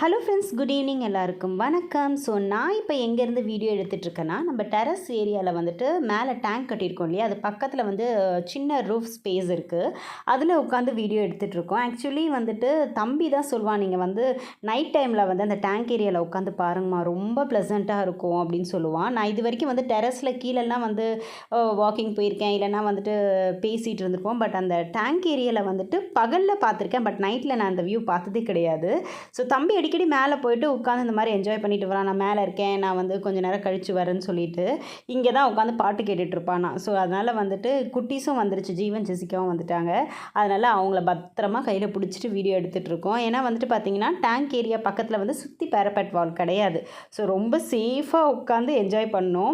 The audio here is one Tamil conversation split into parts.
ஹலோ ஃப்ரெண்ட்ஸ், குட் ஈவினிங் எல்லாருக்கும் வணக்கம். ஸோ நான் இப்போ எங்கேருந்து வீடியோ எடுத்துகிட்ருக்கேன்னா, நம்ம டெரஸ் ஏரியாவில் வந்துட்டு மேலே டேங்க் கட்டியிருக்கோம் இல்லையா, அது பக்கத்தில் வந்து சின்ன ரூஃப் ஸ்பேஸ் இருக்குது. அதில் உட்காந்து வீடியோ எடுத்துகிட்ருக்கோம். ஆக்சுவலி வந்துட்டு தம்பி தான் சொல்லுவான், நீங்கள் வந்து நைட் டைமில் வந்து அந்த டேங்க் ஏரியாவில் உட்காந்து பாருங்கம்மா, ரொம்ப ப்ளசண்ட்டாக இருக்கும் அப்படின்னு சொல்லுவான். நான் இது வரைக்கும் வந்து டெரஸில் கீழெல்லாம் வந்து வாக்கிங் போயிருக்கேன், இல்லைனா வந்துட்டு பேசிகிட்டு இருந்திருப்போம். பட் அந்த டேங்க் ஏரியாவில் வந்துட்டு பகலில் பார்த்துருக்கேன், பட் நைட்டில் நான் அந்த வியூ பார்த்ததே கிடையாது. ஸோ தம்பி அடிக்கடி மேலே போயிட்டு உட்காந்து இந்த மாதிரி என்ஜாய் பண்ணிட்டு வரான். நான் மேலே இருக்கேன், நான் வந்து கொஞ்சம் நேரம் கழித்து வரேன்னு சொல்லிட்டு இங்கே தான் உட்காந்து பாட்டு கேட்டுட்ருப்பான். நான் ஸோ அதனால் வந்துட்டு குட்டீஸும் வந்துருச்சு, ஜீவன் ஜெசிக்காவும் வந்துட்டாங்க. அதனால் அவங்கள பத்திரமா கையில் பிடிச்சிட்டு வீடியோ எடுத்துகிட்ருக்கோம். ஏன்னா வந்துட்டு பார்த்திங்கன்னா டேங்க் ஏரியா பக்கத்தில் வந்து சுற்றி பேரப்பட் வால் கிடையாது. ஸோ ரொம்ப சேஃபாக உட்காந்து என்ஜாய் பண்ணோம்.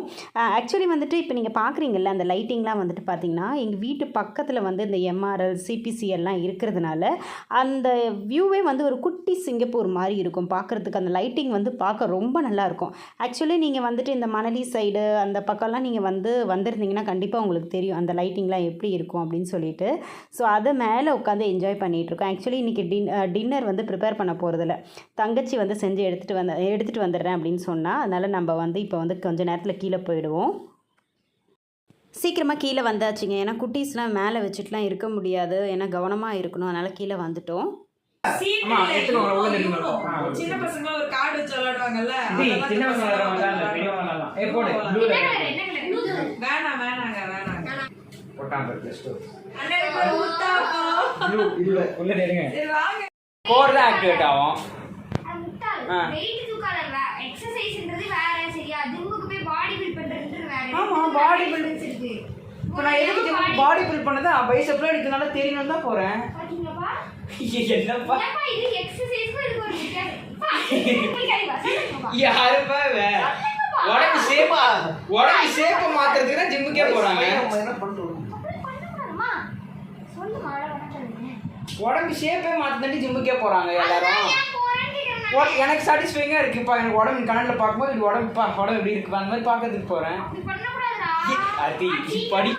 ஆக்சுவலி வந்துட்டு இப்போ நீங்கள் பார்க்குறீங்கல்ல, அந்த லைட்டிங்லாம் வந்துட்டு பார்த்திங்கன்னா எங்கள் வீட்டு பக்கத்தில் வந்து இந்த எம்ஆர்எல் சிபிசி எல்லாம் இருக்கிறதுனால அந்த வியூவே வந்து ஒரு குட்டி சிங்கப்பூர் மாதிரி இருக்கும் பார்க்குறதுக்கு. அந்த லைட்டிங் வந்து பார்க்க ரொம்ப நல்லாயிருக்கும். ஆக்சுவலி நீங்கள் வந்துட்டு இந்த மணலி சைடு அந்த பக்கம்லாம் நீங்கள் வந்திருந்தீங்கன்னா கண்டிப்பாக உங்களுக்கு தெரியும் அந்த லைட்டிங்லாம் எப்படி இருக்கும் அப்படின்னு சொல்லிட்டு. ஸோ அது மேலே உட்காந்து என்ஜாய் பண்ணிகிட்ருக்கோம். ஆக்சுவலி இன்றைக்கி டின்னர் வந்து ப்ரிப்பேர் பண்ண போகிறதில்ல, தங்கச்சி வந்து செஞ்சு எடுத்துகிட்டு வந்துடுறேன் அப்படின்னு சொன்னால், அதனால் நம்ம வந்து இப்போ வந்து கொஞ்சம் நேரத்தில் கீழே போயிடுவோம். சீக்கிரமாக கீழே வந்தாச்சுங்க. ஏன்னா குட்டீஸ்லாம் மேலே வச்சுட்டுலாம் இருக்க முடியாது, ஏன்னா கவனமாக இருக்கணும். அதனால் கீழே வந்துட்டோம். சின்ன பசங்க ஒரு கார்டு வச்சு விளையாடுவாங்கல்ல, பாடி பில்ட் பண்ணது பைசப்ல எடுக்கனால தெரியணும் தான் போறேன். என்னப்பா இது எக்ஸர்சைஸ்க்கு இது ஒரு யாருப்பா உடம்பு ஷேப்ப மாத்துறதுக்கு தான் ஜிம்முக்கே போறாங்க. உடம்பு ஷேப்பே மாத்துறதுக்கு ஜிம்முக்கே போறாங்க எல்லாரும். எனக்கு சாட்டிஸ்ஃபைங்கா இருக்குப்பா, எனக்கு உடம்பு கண்ணாடில பார்க்கும்போது இது உடம்பு எப்படி இருக்கு அந்த மாதிரி பார்க்கறதுக்கு போறேன். படி.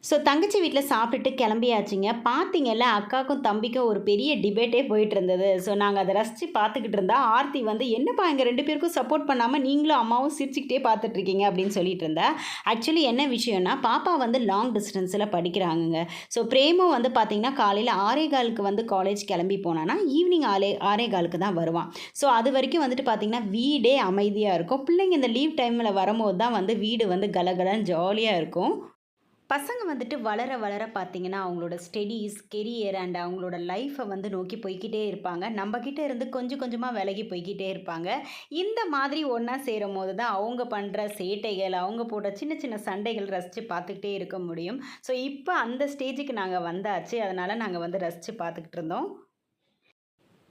ஸோ தங்கச்சி வீட்டில் சாப்பிட்டுட்டு கிளம்பியாச்சுங்க. பார்த்தீங்கல்ல, அக்காவுக்கும் தம்பிக்கும் ஒரு பெரிய டிபேட்டே போயிட்டு இருந்தது. ஸோ நாங்கள் அதை ரசித்து பார்த்துக்கிட்டு இருந்தா ஆர்த்தி வந்து, என்னப்பா எங்கள் 2 பேருக்கும் சப்போர்ட் பண்ணாமல் நீங்களும் அம்மாவும் சிரிச்சுக்கிட்டே பார்த்துட்ருக்கீங்க அப்படின்னு சொல்லிட்டு இருந்தா. ஆக்சுவலி என்ன விஷயம்னா, பாப்பா வந்து லாங் டிஸ்டன்ஸில் படிக்கிறாங்கங்க. ஸோ பிரேமும் வந்து பார்த்திங்கன்னா காலையில் 6:15 வந்து காலேஜ் கிளம்பி போனான்னா ஈவினிங் 6:15 தான் வருவான். ஸோ அது வரைக்கும் வந்துட்டு பார்த்திங்கன்னா வீடே அமைதியாக இருக்கும். பிள்ளைங்க இந்த லீவ் டைமில் வரும்போது தான் வந்து வீடு வந்து கலகலன்னு ஜாலியாக இருக்கும். பசங்க வந்துட்டு வளர வளர பார்த்திங்கன்னா அவங்களோட ஸ்டடீஸ், கெரியர் அண்ட் அவங்களோட லைஃப்பை வந்து நோக்கி போய்கிட்டே இருப்பாங்க. நம்மக்கிட்ட இருந்து கொஞ்சம் கொஞ்சமாக விலகி போய்கிட்டே இருப்பாங்க. இந்த மாதிரி ஒன்றா சேரும் போது தான் அவங்க பண்ணுற சேட்டைகள், அவங்க போடுற சின்ன சின்ன சண்டைகள் ரசித்து பார்த்துக்கிட்டே இருக்க முடியும். ஸோ இப்போ அந்த ஸ்டேஜுக்கு நாங்கள் வந்தாச்சு. அதனால் நாங்கள் வந்து ரசித்து பார்த்துக்கிட்டு இருந்தோம்.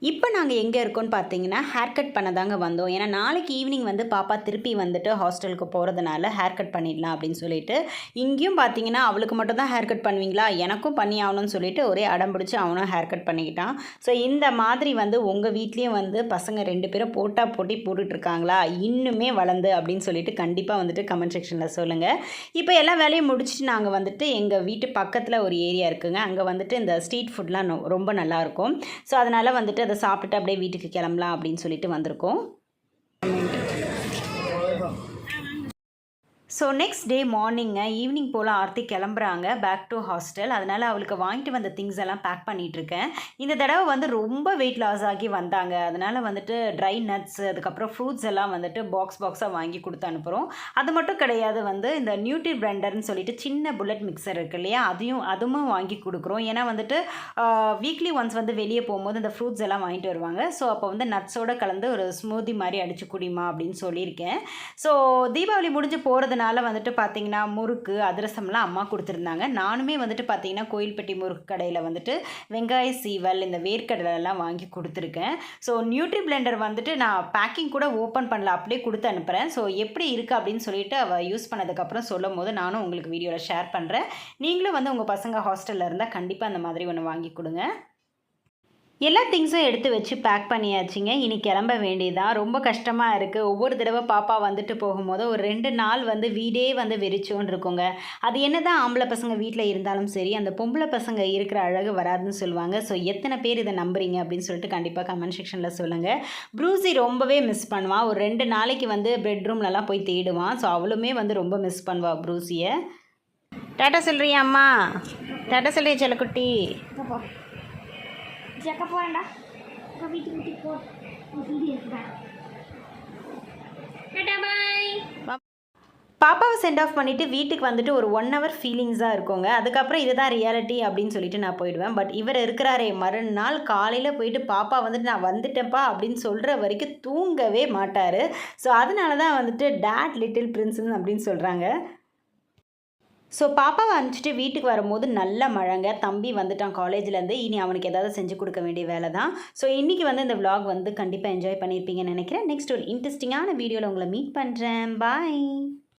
இப்போ நாங்கள் எங்கே இருக்கோன்னு பார்த்தீங்கன்னா, ஹேர் கட் பண்ண தாங்க வந்தோம். ஏன்னா நாளைக்கு ஈவினிங் வந்து பாப்பா திருப்பி வந்துட்டு ஹாஸ்டலுக்கு போகிறதுனால ஹேர் கட் பண்ணிடலாம் அப்படின்னு சொல்லிட்டு. இங்கேயும் பார்த்தீங்கன்னா அவளுக்கு மட்டும் தான் ஹேர் கட் பண்ணுவீங்களா, எனக்கும் பண்ணி ஆகணும்னு சொல்லிட்டு ஒரே அடம் பிடிச்சி அவனும் ஹேர் கட் பண்ணிக்கிட்டான். ஸோ இந்த மாதிரி வந்து உங்கள் வீட்லேயும் வந்து பசங்க 2 பேரும் போட்டி போட்டுட்ருக்காங்களா, இன்னுமே வளர்ந்து அப்படின்னு சொல்லிட்டு கண்டிப்பாக வந்துட்டு கமெண்ட் செக்ஷனில் சொல்லுங்கள். இப்போ எல்லா வேலையும் முடிச்சுட்டு நாங்கள் வந்துட்டு எங்கள் வீட்டு பக்கத்தில் ஒரு ஏரியா இருக்குங்க, அங்கே வந்துட்டு இந்த ஸ்ட்ரீட் ஃபுட்லாம் ரொம்ப நல்லாயிருக்கும். ஸோ அதனால் வந்துட்டு அதை சாப்பிட்டுட்டு அப்படியே வீட்டுக்கு கிளம்பலாம் அப்படின்னு சொல்லிட்டு வந்திருக்கோம். ஸோ நெக்ஸ்ட் டே மார்னிங்க ஈவினிங் போல் ஆர்த்தி கிளம்புறாங்க பேக் டு ஹாஸ்டல். அதனால் அவளுக்கு வாங்கிட்டு வந்த திங்ஸ் எல்லாம் பேக் பண்ணிகிட்ருக்கேன். இந்த தடவை வந்து ரொம்ப வெயிட் லாஸ் ஆகி வந்தாங்க. அதனால் வந்துட்டு ட்ரை நட்ஸ், அதுக்கப்புறம் ஃப்ரூட்ஸ் எல்லாம் வந்துட்டு பாக்ஸாக வாங்கி கொடுத்து அனுப்புகிறோம். அது மட்டும் கிடையாது, வந்து இந்த நியூட்ரி பிளெண்டர்னு சொல்லிட்டு சின்ன புல்லட் மிக்சர் இருக்குது இல்லையா, அதுவும் வாங்கி கொடுக்குறோம். ஏன்னா வந்துட்டு வீக்லி ஒன்ஸ் வந்து வெளியே போகும்போது இந்த ஃப்ரூட்ஸ் எல்லாம் வாங்கிட்டு வருவாங்க. ஸோ அப்போ வந்து நட்ஸோடு கலந்து ஒரு ஸ்மூதி மாதிரி அடித்து குடிமா அப்படின்னு சொல்லியிருக்கேன். ஸோ தீபாவளி முடிஞ்சு போகிறதுனால வந்துட்டு பார்த்திங்கன்னா முறுக்கு, அதிரசம்லாம் அம்மா கொடுத்துருந்தாங்க. நானுமே வந்துட்டு பார்த்திங்கன்னா கோயில்பட்டி முறுக்கு கடையில் வந்துட்டு வெங்காய சீவல், இந்த வேர்க்கடலைலாம் வாங்கி கொடுத்துருக்கேன். ஸோ நியூட்ரி பிளெண்டர் வந்துட்டு நான் பேக்கிங் கூட ஓப்பன் பண்ணல, அப்படியே கொடுத்து அனுப்புகிறேன். ஸோ எப்படி இருக்குது அப்படின்னு சொல்லிட்டு அவள் யூஸ் பண்ணதுக்கப்புறம் சொல்லும் போது நானும் உங்களுக்கு வீடியோவில் ஷேர் பண்ணுறேன். நீங்களும் வந்து உங்கள் பசங்க ஹாஸ்டலில் இருந்தால் கண்டிப்பாக அந்த மாதிரி ஒன்று வாங்கி கொடுங்க. எல்லா திங்ஸும் எடுத்து வச்சு பேக் பண்ணியாச்சுங்க. இனி கிளம்ப வேண்டியதான். ரொம்ப கஷ்டமாக இருக்குது. ஒவ்வொரு தடவை பாப்பா வந்துட்டு போகும்போது ஒரு 2 நாள் வந்து வீடே வந்து வெறிச்சோன்னு இருக்குங்க. அது என்ன தான் ஆம்பளை பசங்க வீட்டில் இருந்தாலும் சரி, அந்த பொம்பளை பசங்க இருக்கிற அழகு வராதுன்னு சொல்லுவாங்க. ஸோ எத்தனை பேர் இதை நம்புறீங்க அப்படின்னு சொல்லிட்டு கண்டிப்பாக கமெண்ட் செக்ஷனில் சொல்லுங்கள். ப்ரூஸி ரொம்பவே மிஸ் பண்ணுவான். ஒரு 2 நாளைக்கு வந்து பெட்ரூம்லலாம் போய் தேடுவான். ஸோ அவளுமே வந்து ரொம்ப மிஸ் பண்ணுவா ப்ரூஸியை. டாட்டா சொல்கிறியா அம்மா? டாட்டா சொல்கிறியா செல்லக்குட்டி? ஜக்க போறேன்டா வீட்டுக்கு போ டாடா பை. பாப்பாவை சென்ட் ஆஃப் பண்ணிவிட்டு வீட்டுக்கு வந்துட்டு ஒரு 1 ஹவர் ஃபீலிங்ஸாக இருக்குங்க. அதுக்கப்புறம் இதுதான் ரியாலிட்டி அப்படின்னு சொல்லிட்டு நான் போயிடுவேன். பட் இவர் இருக்கிறாரே, மறுநாள் காலையில் போயிட்டு பாப்பா வந்துட்டு நான் வந்துட்டேன்ப்பா அப்படின்னு சொல்கிற வரைக்கும் தூங்கவே மாட்டார். ஸோ அதனால தான் வந்துட்டு டேட் லிட்டில் பிரின்சஸ் அப்படின்னு சொல்கிறாங்க. ஸோ பாப்பாவை அனுப்பிச்சிட்டு வீட்டுக்கு வரும்போது நல்ல மழைங்க. தம்பி வந்துட்டான் காலேஜ்லேருந்து. இனி அவனுக்கு ஏதாவது செஞ்சு கொடுக்க வேண்டிய வேலை தான். ஸோ இன்றைக்கி வந்து இந்த vlog வந்து கண்டிப்பாக என்ஜாய் பண்ணியிருப்பீங்கன்னு நினைக்கிறேன். நெக்ஸ்ட் ஒரு இன்ட்ரெஸ்டிங்கான வீடியோவில் உங்களை மீட் பண்ணுறேன். பாய்.